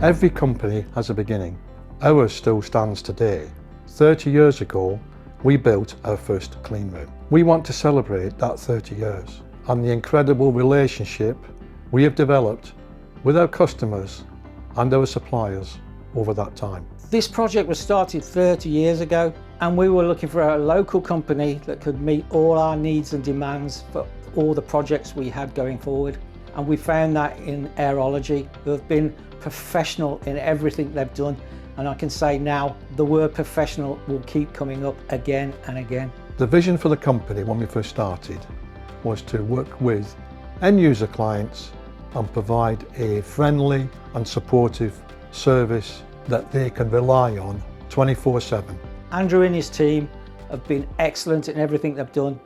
Every company has a beginning. Ours still stands today. 30 years ago, we built our first clean room. We want to celebrate that 30 years and the incredible relationship we have developed with our customers and our suppliers over that time. This project was started 30 years ago, and we were looking for a local company that could meet all our needs and demands for all the projects we had going forward. And we found that in Airology, who have been professional in everything they've done. And I can say now, the word professional will keep coming up again and again. The vision for the company when we first started was to work with end user clients and provide a friendly and supportive service that they can rely on 24/7. Andrew and his team have been excellent in everything they've done.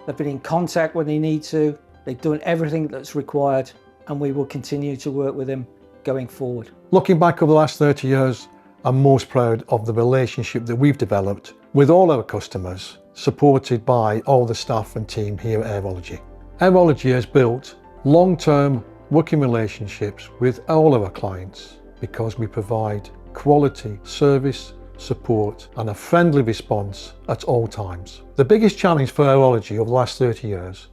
They've been in contact when they need to. They've done everything that's required, and we will continue to work with them going forward. Looking back over the last 30 years, I'm most proud of the relationship that we've developed with all our customers, supported by all the staff and team here at Airology. Airology has built long-term working relationships with all our clients because we provide quality service, support and a friendly response at all times. The biggest challenge for Airology over the last 30 years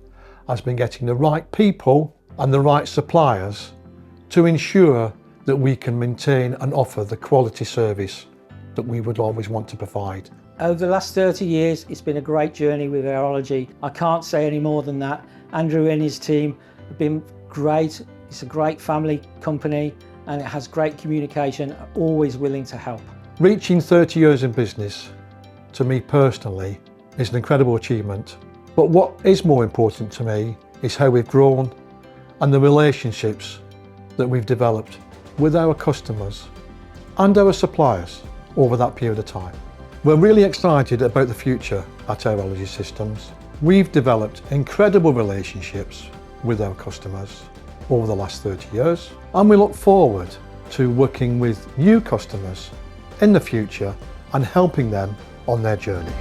has been getting the right people and the right suppliers to ensure that we can maintain and offer the quality service that we would always want to provide. Over the last 30 years, it's been a great journey with Airology. I can't say any more than that. Andrew and his team have been great. It's a great family company and it has great communication, always willing to help. Reaching 30 years in business, to me personally, is an incredible achievement. But what is more important to me is how we've grown and the relationships that we've developed with our customers and our suppliers over that period of time. We're really excited about the future at Airology Systems. We've developed incredible relationships with our customers over the last 30 years, and we look forward to working with new customers in the future and helping them on their journey.